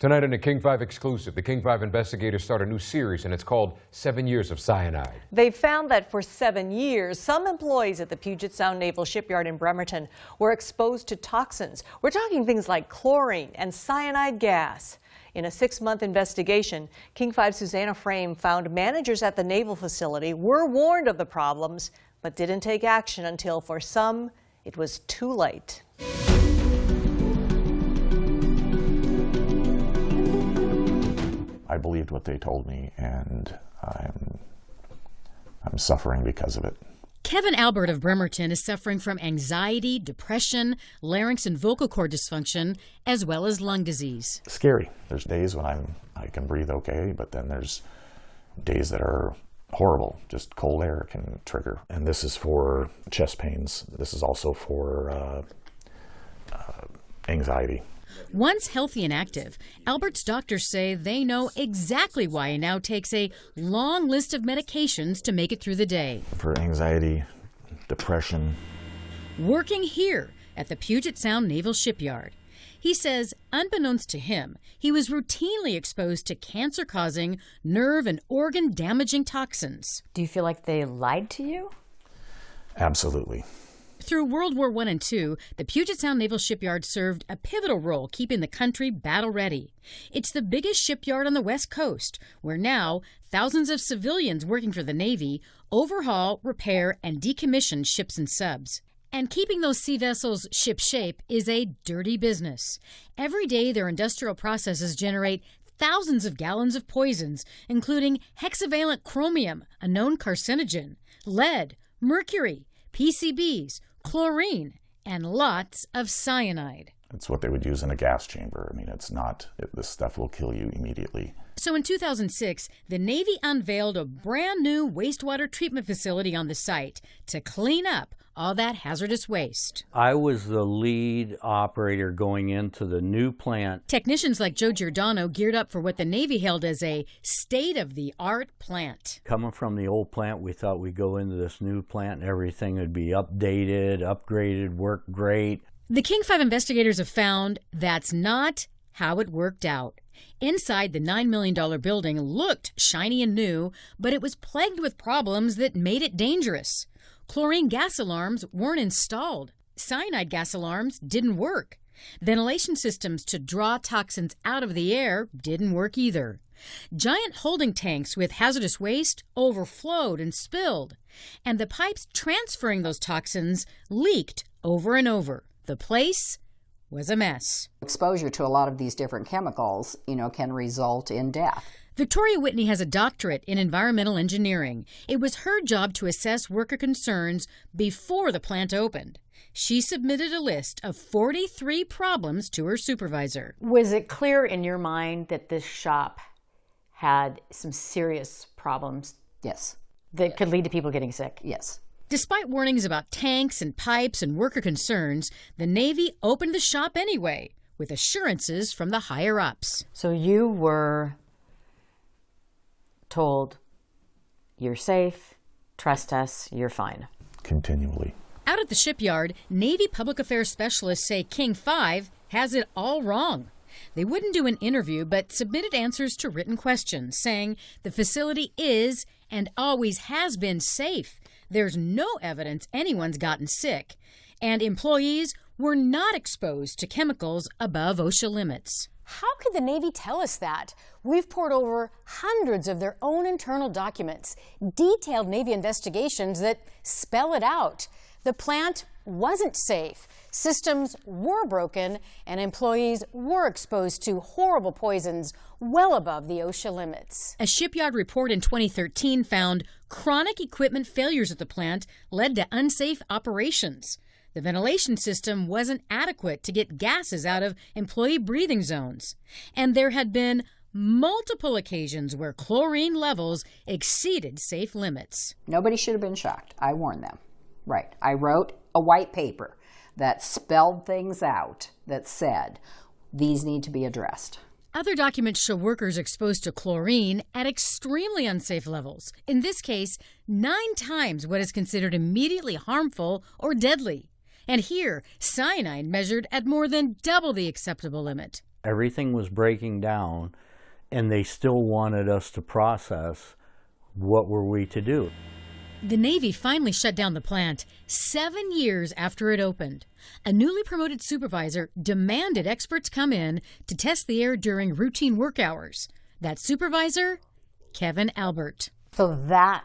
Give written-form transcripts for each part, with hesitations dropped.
Tonight in a King 5 exclusive, the King 5 investigators start a new series, and it's called 7 Years of Cyanide. They found that for 7 years, some employees at the Puget Sound Naval Shipyard in Bremerton were exposed to toxins. We're talking things like chlorine and cyanide gas. In a 6-month investigation, King 5's Susanna Frame found managers at the naval facility were warned of the problems, but didn't take action until, for some, it was too late. I believed what they told me, and I'm suffering because of it. Kevin Albert of Bremerton is suffering from anxiety, depression, larynx and vocal cord dysfunction, as well as lung disease. Scary. There's days when I can breathe okay, but then there's days that are horrible. Just cold air can trigger. And this is for chest pains. This is also for anxiety. Once healthy and active, Albert's doctors say they know exactly why he now takes a long list of medications to make it through the day. For anxiety, depression. Working here at the Puget Sound Naval Shipyard, he says, unbeknownst to him, he was routinely exposed to cancer-causing, nerve and organ-damaging toxins. Do you feel like they lied to you? Absolutely. Through World War I and II, the Puget Sound Naval Shipyard served a pivotal role keeping the country battle-ready. It's the biggest shipyard on the West Coast, where now thousands of civilians working for the Navy overhaul, repair, and decommission ships and subs. And keeping those sea vessels ship-shape is a dirty business. Every day, their industrial processes generate thousands of gallons of poisons, including hexavalent chromium, a known carcinogen, lead, mercury, PCBs, chlorine, and lots of cyanide. It's what they would use in a gas chamber. I mean, this stuff will kill you immediately. So in 2006, the Navy unveiled a brand new wastewater treatment facility on the site to clean up all that hazardous waste. I was the lead operator going into the new plant. Technicians like Joe Giordano geared up for what the Navy hailed as a state-of-the-art plant. Coming from the old plant, we thought we'd go into this new plant and everything would be updated, upgraded, work great. The King 5 investigators have found that's not how it worked out. Inside, the $9 million building looked shiny and new, but it was plagued with problems that made it dangerous. Chlorine gas alarms weren't installed. Cyanide gas alarms didn't work. Ventilation systems to draw toxins out of the air didn't work either. Giant holding tanks with hazardous waste overflowed and spilled. And the pipes transferring those toxins leaked over and over. The place was a mess. Exposure to a lot of these different chemicals, can result in death. Victoria Whitney has a doctorate in environmental engineering. It was her job to assess worker concerns before the plant opened. She submitted a list of 43 problems to her supervisor. Was it clear in your mind that this shop had some serious problems? Yes. That could lead to people getting sick? Yes. Despite warnings about tanks and pipes and worker concerns, the Navy opened the shop anyway, with assurances from the higher-ups. So you were told, you're safe, trust us, you're fine. Continually. Out at the shipyard, Navy public affairs specialists say King 5 has it all wrong. They wouldn't do an interview, but submitted answers to written questions, saying the facility is and always has been safe. There's no evidence anyone's gotten sick, and employees were not exposed to chemicals above OSHA limits. How could the Navy tell us that? We've poured over hundreds of their own internal documents, detailed Navy investigations that spell it out. The plant wasn't safe. Systems were broken, and employees were exposed to horrible poisons well above the OSHA limits. A shipyard report in 2013 found chronic equipment failures at the plant led to unsafe operations. The ventilation system wasn't adequate to get gases out of employee breathing zones. And there had been multiple occasions where chlorine levels exceeded safe limits. Nobody should have been shocked. I warned them. Right. I wrote a white paper that spelled things out that said these need to be addressed. Other documents show workers exposed to chlorine at extremely unsafe levels. In this case, 9 times what is considered immediately harmful or deadly. And here, cyanide measured at more than double the acceptable limit. Everything was breaking down, and they still wanted us to process what were we to do. The Navy finally shut down the plant 7 years after it opened. A newly promoted supervisor demanded experts come in to test the air during routine work hours. That supervisor, Kevin Albert. So that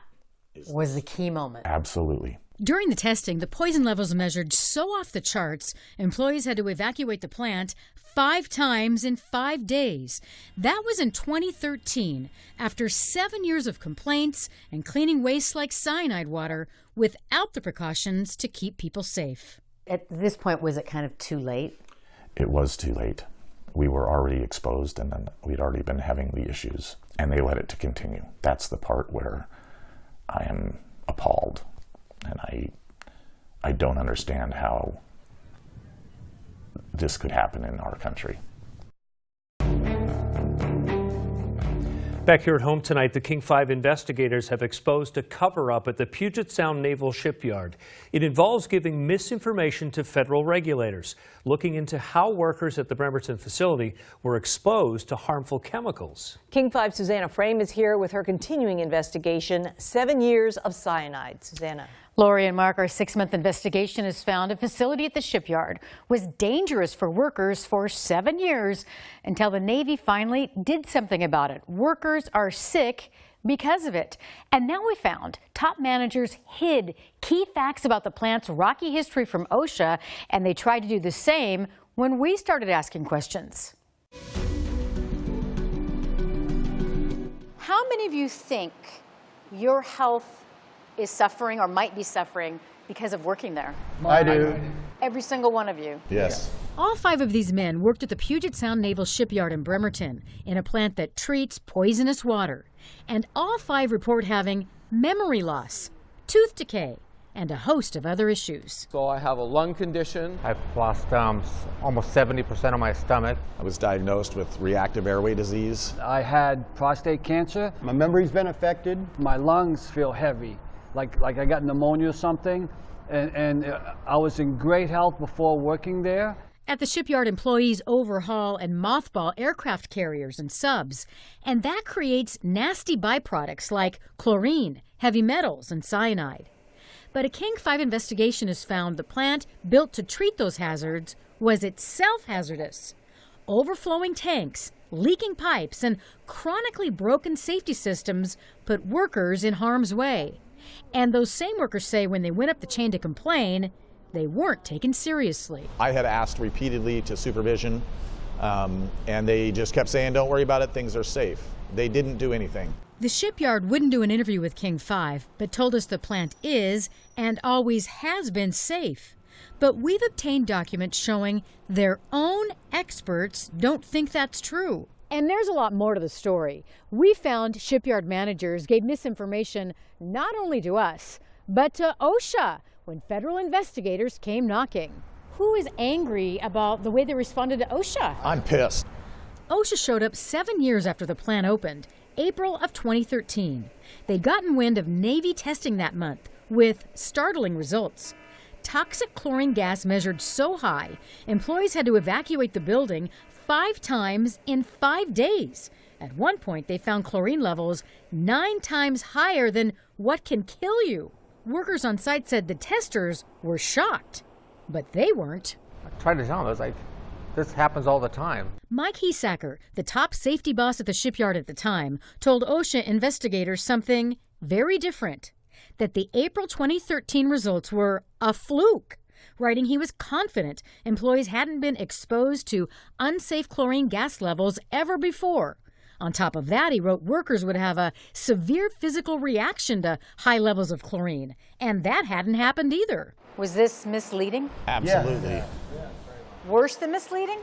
was the key moment. Absolutely. During the testing, the poison levels measured so off the charts, employees had to evacuate the plant 5 times in 5 days. That was in 2013, after 7 years of complaints and cleaning waste like cyanide water without the precautions to keep people safe. At this point, was it kind of too late? It was too late. We were already exposed, and then we'd already been having the issues, and they let it to continue. That's the part where I am appalled, and I don't understand how this could happen in our country. Back here at home tonight, the King 5 investigators have exposed a cover-up at the Puget Sound Naval Shipyard. It involves giving misinformation to federal regulators, looking into how workers at the Bremerton facility were exposed to harmful chemicals. King 5 Susanna Frame is here with her continuing investigation, 7 years of cyanide. Susanna. Lori and Mark, our 6-month investigation has found a facility at the shipyard was dangerous for workers for 7 years until the Navy finally did something about it. Workers are sick because of it. And now we found top managers hid key facts about the plant's rocky history from OSHA, and they tried to do the same when we started asking questions. How many of you think your health is suffering or might be suffering because of working there? I do. Every single one of you? Yes. All 5 of these men worked at the Puget Sound Naval Shipyard in Bremerton, in a plant that treats poisonous water. And all 5 report having memory loss, tooth decay, and a host of other issues. So I have a lung condition. I've lost almost 70% of my stomach. I was diagnosed with reactive airway disease. I had prostate cancer. My memory's been affected. My lungs feel heavy, like I got pneumonia or something. And I was in great health before working there. At the shipyard, employees overhaul and mothball aircraft carriers and subs, and that creates nasty byproducts like chlorine, heavy metals, and cyanide. But a King 5 investigation has found the plant built to treat those hazards was itself hazardous. Overflowing tanks, leaking pipes, and chronically broken safety systems put workers in harm's way. And those same workers say when they went up the chain to complain, they weren't taken seriously. I had asked repeatedly to supervision, and they just kept saying, don't worry about it, things are safe. They didn't do anything. The shipyard wouldn't do an interview with King 5, but told us the plant is and always has been safe. But we've obtained documents showing their own experts don't think that's true. And there's a lot more to the story. We found shipyard managers gave misinformation not only to us, but to OSHA when federal investigators came knocking. Who is angry about the way they responded to OSHA? I'm pissed. OSHA showed up 7 years after the plant opened, April of 2013. They'd gotten wind of Navy testing that month with startling results. Toxic chlorine gas measured so high, employees had to evacuate the building 5 times in 5 days. At one point, they found chlorine levels 9 times higher than what can kill you. Workers on site said the testers were shocked, but they weren't. I tried to tell them, I was like, this happens all the time. Mike Hesacker, the top safety boss at the shipyard at the time, told OSHA investigators something very different, that the April 2013 results were a fluke, writing he was confident employees hadn't been exposed to unsafe chlorine gas levels ever before. On top of that, he wrote workers would have a severe physical reaction to high levels of chlorine, and that hadn't happened either. Was this misleading? Absolutely. Worse than misleading?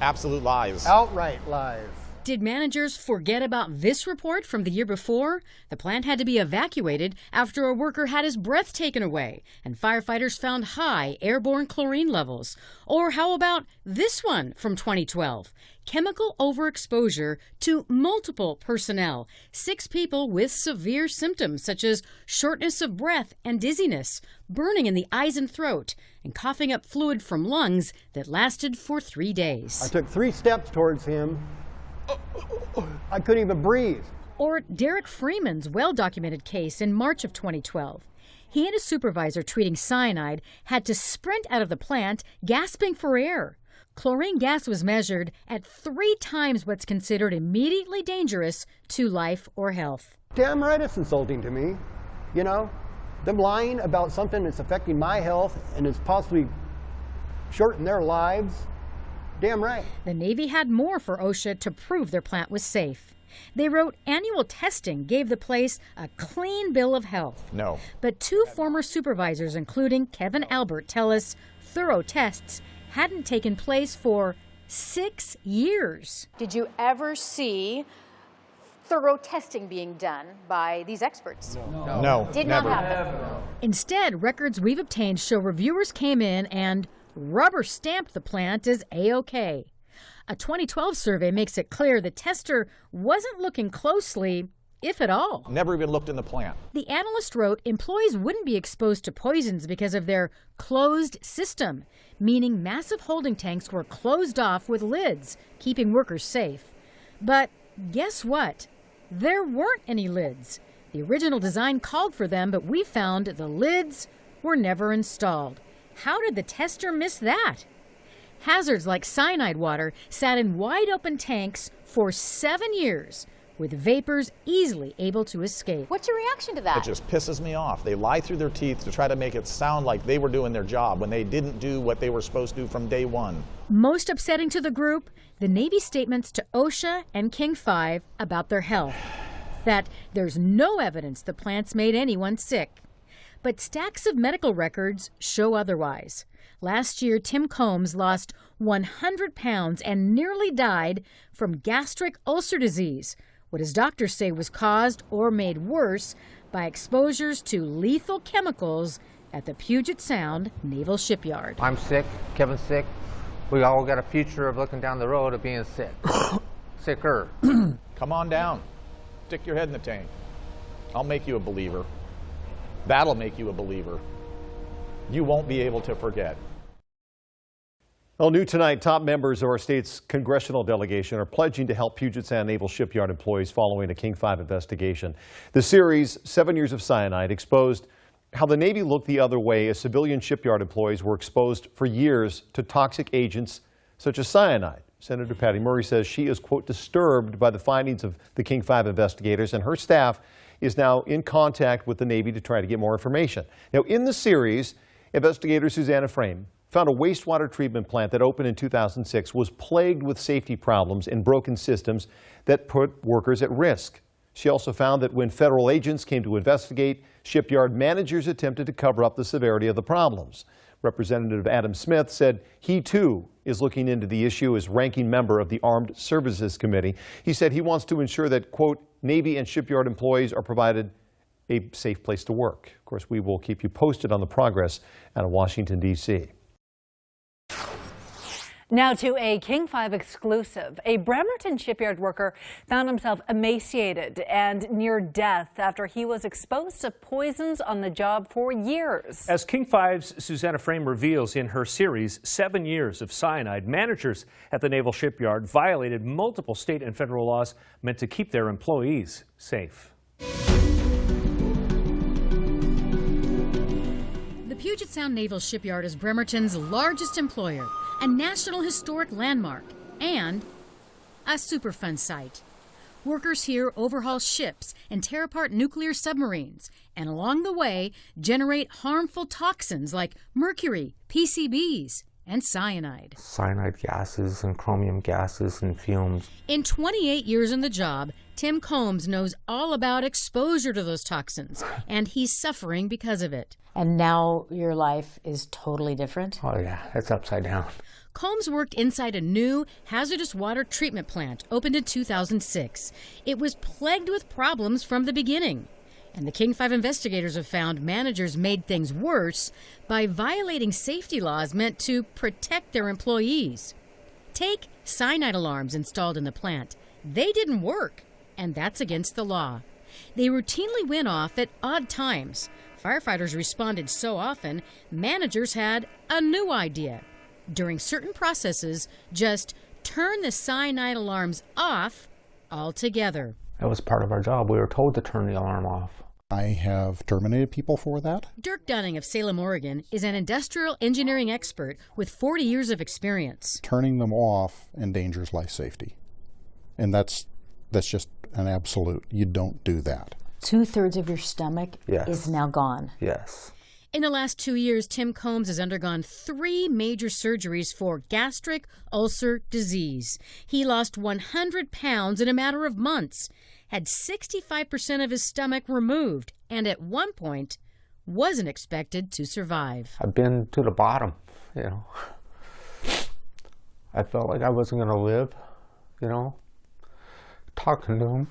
Absolute lies. Outright lies. Did managers forget about this report from the year before? The plant had to be evacuated after a worker had his breath taken away and firefighters found high airborne chlorine levels. Or how about this one from 2012? Chemical overexposure to multiple personnel. 6 people with severe symptoms such as shortness of breath and dizziness, burning in the eyes and throat, and coughing up fluid from lungs that lasted for 3 days. I took 3 steps towards him. I couldn't even breathe. Or Derek Freeman's well-documented case in March of 2012. He and a supervisor treating cyanide had to sprint out of the plant, gasping for air. Chlorine gas was measured at 3 times what's considered immediately dangerous to life or health. Damn right it's insulting to me. You know, them lying about something that's affecting my health and is possibly shortening their lives. Damn right. The Navy had more for OSHA to prove their plant was safe. They wrote annual testing gave the place a clean bill of health. No. But 2 former supervisors, including Kevin Albert, tell us thorough tests hadn't taken place for 6 years. Did you ever see thorough testing being done by these experts? No. Did never. not happen. Instead, records we've obtained show reviewers came in and rubber stamped the plant as A-OK. A 2012 survey makes it clear the tester wasn't looking closely, if at all. Never even looked in the plant. The analyst wrote employees wouldn't be exposed to poisons because of their closed system, meaning massive holding tanks were closed off with lids, keeping workers safe. But guess what? There weren't any lids. The original design called for them, but we found the lids were never installed. How did the tester miss that? Hazards like cyanide water sat in wide open tanks for 7 years, with vapors easily able to escape. What's your reaction to that? It just pisses me off. They lie through their teeth to try to make it sound like they were doing their job when they didn't do what they were supposed to do from day one. Most upsetting to the group, the Navy statements to OSHA and King 5 about their health. That there's no evidence the plants made anyone sick. But stacks of medical records show otherwise. Last year, Tim Combs lost 100 pounds and nearly died from gastric ulcer disease, what his doctors say was caused or made worse by exposures to lethal chemicals at the Puget Sound Naval Shipyard. I'm sick, Kevin's sick. We all got a future of looking down the road of being sick. Sicker. Come on down. Stick your head in the tank. I'll make you a believer. That'll make you a believer. You won't be able to forget. Well, new tonight, top members of our state's congressional delegation are pledging to help Puget Sound Naval Shipyard employees following a King 5 investigation. The series, 7 Years of Cyanide, exposed how the Navy looked the other way as civilian shipyard employees were exposed for years to toxic agents such as cyanide. Senator Patty Murray says she is, quote, disturbed by the findings of the King 5 investigators, and her staff is now in contact with the Navy to try to get more information. Now, in the series, investigator Susanna Frame found a wastewater treatment plant that opened in 2006 was plagued with safety problems and broken systems that put workers at risk. She also found that when federal agents came to investigate, shipyard managers attempted to cover up the severity of the problems. Representative Adam Smith said he too is looking into the issue as ranking member of the Armed Services Committee. He said he wants to ensure that, quote, Navy and shipyard employees are provided a safe place to work. Of course, we will keep you posted on the progress out of Washington, D.C. Now to a King 5 exclusive. A Bremerton shipyard worker found himself emaciated and near death after he was exposed to poisons on the job for years. As King 5's Susanna Frame reveals in her series, 7 Years of Cyanide, managers at the Naval Shipyard violated multiple state and federal laws meant to keep their employees safe. The Puget Sound Naval Shipyard is Bremerton's largest employer, a National Historic Landmark, and a Superfund site. Workers here overhaul ships and tear apart nuclear submarines, and along the way generate harmful toxins like mercury, PCBs, and cyanide. Cyanide gases and chromium gases and fumes. In 28 years in the job, Tim Combs knows all about exposure to those toxins, and he's suffering because of it. And now your life is totally different? Oh yeah, it's upside down. Combs worked inside a new hazardous water treatment plant opened in 2006. It was plagued with problems from the beginning. And the King 5 investigators have found managers made things worse by violating safety laws meant to protect their employees. Take cyanide alarms installed in the plant. They didn't work, and that's against the law. They routinely went off at odd times. Firefighters responded so often, managers had a new idea. During certain processes, just turn the cyanide alarms off altogether. That was part of our job. We were told to turn the alarm off. I have terminated people for that. Dirk Dunning of Salem, Oregon, is an industrial engineering expert with 40 years of experience. Turning them off endangers life safety. And that's just an absolute. You don't do that. 2/3 of your stomach is now gone. Yes. In the last 2 years, Tim Combs has undergone 3 major surgeries for gastric ulcer disease. He lost 100 pounds in a matter of months, had 65% of his stomach removed, and at one point wasn't expected to survive. I've been to the bottom, you know. I felt like I wasn't going to live, you know, talking to him.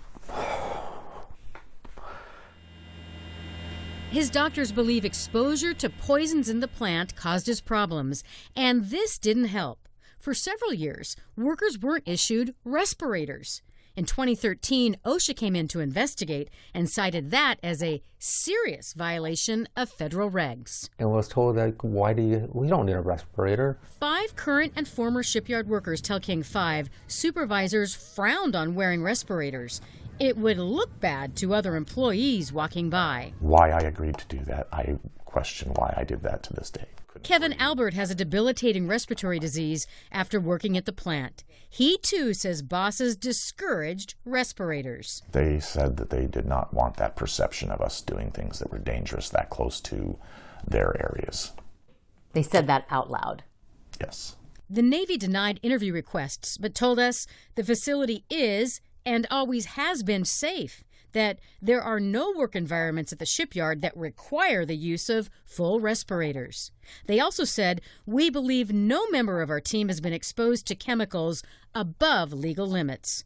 His doctors believe exposure to poisons in the plant caused his problems, and this didn't help. For several years, workers weren't issued respirators. In 2013, OSHA came in to investigate and cited that as a serious violation of federal regs. And was told, like, we don't need a respirator. 5 current and former shipyard workers tell King 5 supervisors frowned on wearing respirators. It would look bad to other employees walking by. Why I agreed to do that, I question why I did that to this day. Kevin Albert has a debilitating respiratory disease after working at the plant. He, too, says bosses discouraged respirators. They said that they did not want that perception of us doing things that were dangerous that close to their areas. They said that out loud. Yes. The Navy denied interview requests, but told us the facility is and always has been safe, that there are no work environments at the shipyard that require the use of full respirators. They also said, we believe no member of our team has been exposed to chemicals above legal limits.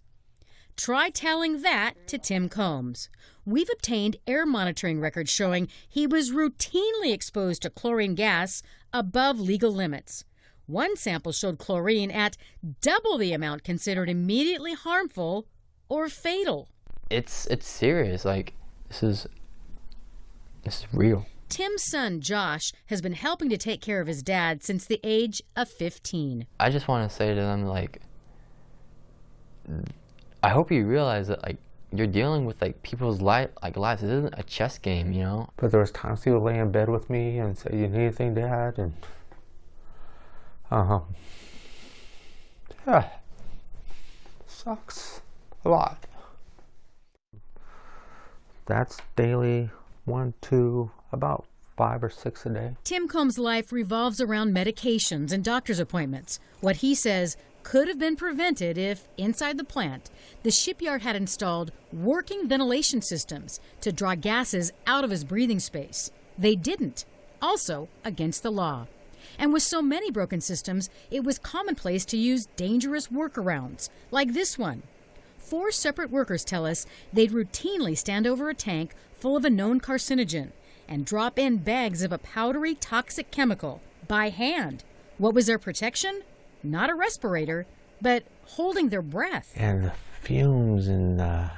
Try telling that to Tim Combs. We've obtained air monitoring records showing he was routinely exposed to chlorine gas above legal limits. One sample showed chlorine at double the amount considered immediately harmful or fatal. It's serious. Like, this is real. Tim's son, Josh, has been helping to take care of his dad since the age of 15. I just want to say to them, like, I hope you realize that, like, you're dealing with, like, people's lives. This isn't a chess game, you know? But there was times he would lay in bed with me and say, you need anything, Dad? And, yeah, sucks a lot. That's daily 1, 2, about 5 or 6 a day. Tim Combs' life revolves around medications and doctor's appointments. What he says could have been prevented if, inside the plant, the shipyard had installed working ventilation systems to draw gases out of his breathing space. They didn't, also against the law. And with so many broken systems, it was commonplace to use dangerous workarounds, like this one. 4 separate workers tell us they'd routinely stand over a tank full of a known carcinogen and drop in bags of a powdery toxic chemical by hand. What was their protection? Not a respirator, but holding their breath. And the fumes and the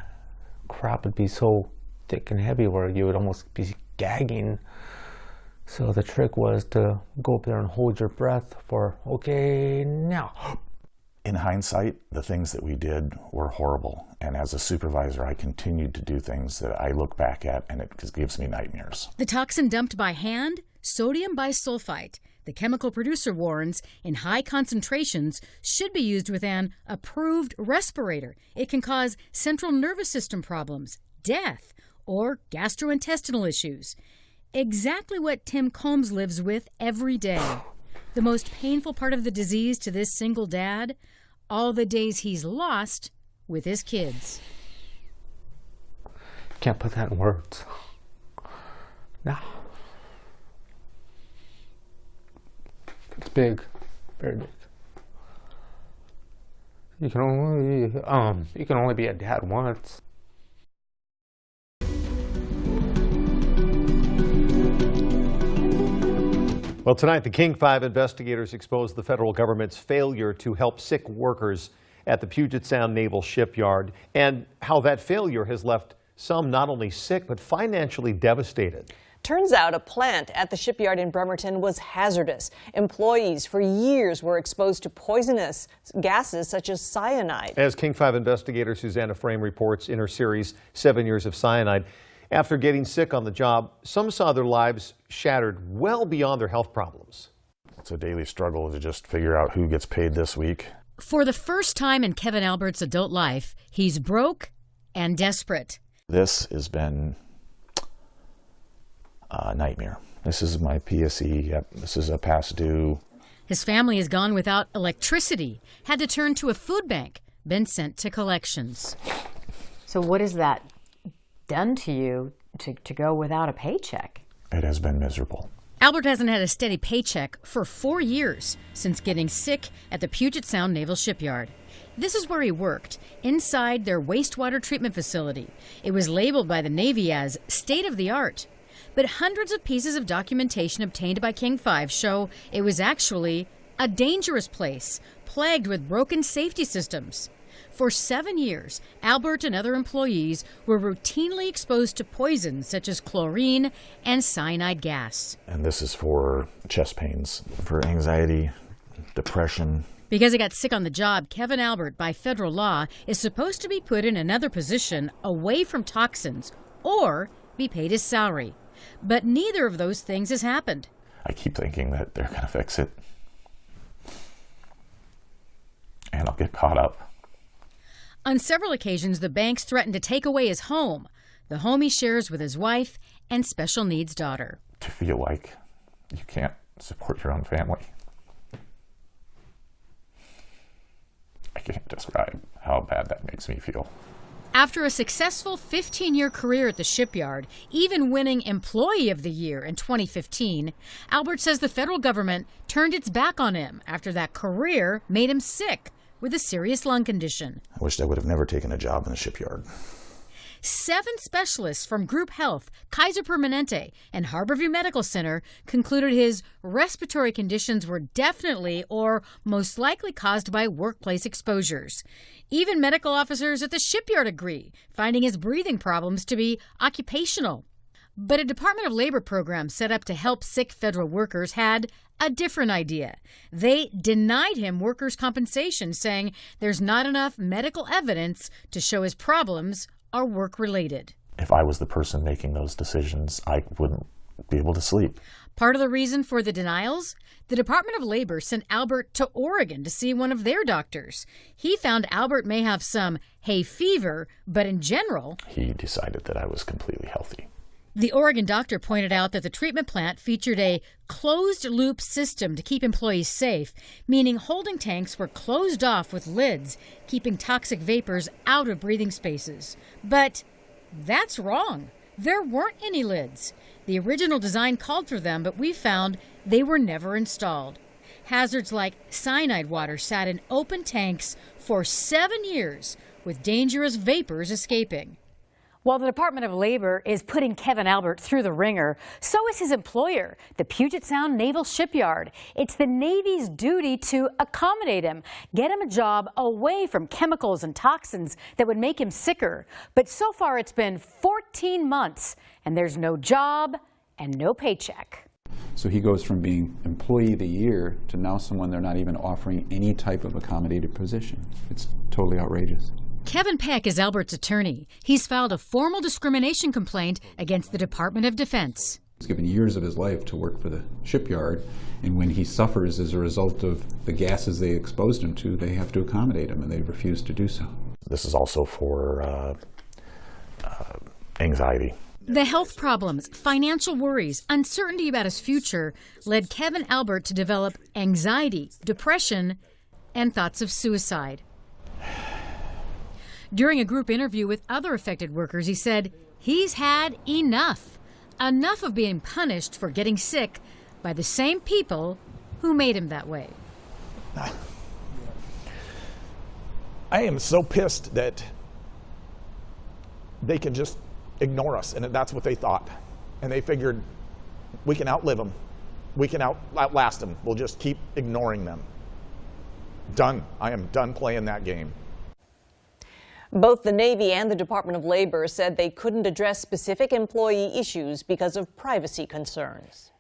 crap would be so thick and heavy where you would almost be gagging. So the trick was to go up there and hold your breath for, okay, now. In hindsight, the things that we did were horrible. And as a supervisor, I continued to do things that I look back at and it just gives me nightmares. The toxin dumped by hand? Sodium bisulfite. The chemical producer warns in high concentrations should be used with an approved respirator. It can cause central nervous system problems, death, or gastrointestinal issues. Exactly what Tim Combs lives with every day. The most painful part of the disease to this single dad, all the days he's lost with his kids. Can't put that in words. No. It's big, very big. You can only be a dad once. Well, tonight the King 5 investigators exposed the federal government's failure to help sick workers at the Puget Sound Naval Shipyard and how that failure has left some not only sick but financially devastated. Turns out a plant at the shipyard in Bremerton was hazardous. Employees for years were exposed to poisonous gases such as cyanide. As King 5 investigator Susanna Frame reports in her series 7 Years of Cyanide, after getting sick on the job, some saw their lives shattered well beyond their health problems. It's a daily struggle to just figure out who gets paid this week. For the first time in Kevin Albert's adult life, he's broke and desperate. This has been a nightmare. This is my PSE. Yep, this is a past due. His family has gone without electricity, had to turn to a food bank, been sent to collections. So what has that done to you to go without a paycheck? It has been miserable. Albert hasn't had a steady paycheck for 4 years since getting sick at the Puget Sound Naval Shipyard. This is where he worked, inside their wastewater treatment facility. It was labeled by the Navy as state-of-the-art. But hundreds of pieces of documentation obtained by King 5 show it was actually a dangerous place, plagued with broken safety systems. For 7 years, Albert and other employees were routinely exposed to poisons such as chlorine and cyanide gas. And this is for chest pains, for anxiety, depression. Because he got sick on the job, Kevin Albert, by federal law, is supposed to be put in another position away from toxins or be paid his salary. But neither of those things has happened. I keep thinking that they're going to fix it. And I'll get caught up. On several occasions, the banks threatened to take away his home, the home he shares with his wife and special needs daughter. To feel like you can't support your own family. I can't describe how bad that makes me feel. After a successful 15-year career at the shipyard, even winning Employee of the Year in 2015, Albert says the federal government turned its back on him after that career made him sick with a serious lung condition. I wished I would have never taken a job in the shipyard. 7 specialists from Group Health, Kaiser Permanente, and Harborview Medical Center concluded his respiratory conditions were definitely or most likely caused by workplace exposures. Even medical officers at the shipyard agree, finding his breathing problems to be occupational. But a Department of Labor program set up to help sick federal workers had a different idea. They denied him workers' compensation, saying there's not enough medical evidence to show his problems are work-related. If I was the person making those decisions, I wouldn't be able to sleep. Part of the reason for the denials? The Department of Labor sent Albert to Oregon to see one of their doctors. He found Albert may have some hay fever, but in general, he decided that I was completely healthy. The Oregon doctor pointed out that the treatment plant featured a closed-loop system to keep employees safe, meaning holding tanks were closed off with lids, keeping toxic vapors out of breathing spaces. But that's wrong. There weren't any lids. The original design called for them, but we found they were never installed. Hazards like cyanide water sat in open tanks for 7 years, with dangerous vapors escaping. While the Department of Labor is putting Kevin Albert through the ringer, so is his employer, the Puget Sound Naval Shipyard. It's the Navy's duty to accommodate him, get him a job away from chemicals and toxins that would make him sicker. But so far it's been 14 months, and there's no job and no paycheck. So he goes from being Employee of the Year to now someone they're not even offering any type of accommodated position. It's totally outrageous. Kevin Peck is Albert's attorney. He's filed a formal discrimination complaint against the Department of Defense. He's given years of his life to work for the shipyard, and when he suffers as a result of the gases they exposed him to, they have to accommodate him, and they refuse to do so. This is also for anxiety. The health problems, financial worries, uncertainty about his future led Kevin Albert to develop anxiety, depression, and thoughts of suicide. During a group interview with other affected workers, he said he's had enough of being punished for getting sick by the same people who made him that way. I am so pissed that they can just ignore us, and that's what they thought. And they figured, we can outlive them. We can outlast them. We'll just keep ignoring them. Done. I am done playing that game. Both the Navy and the Department of Labor said they couldn't address specific employee issues because of privacy concerns.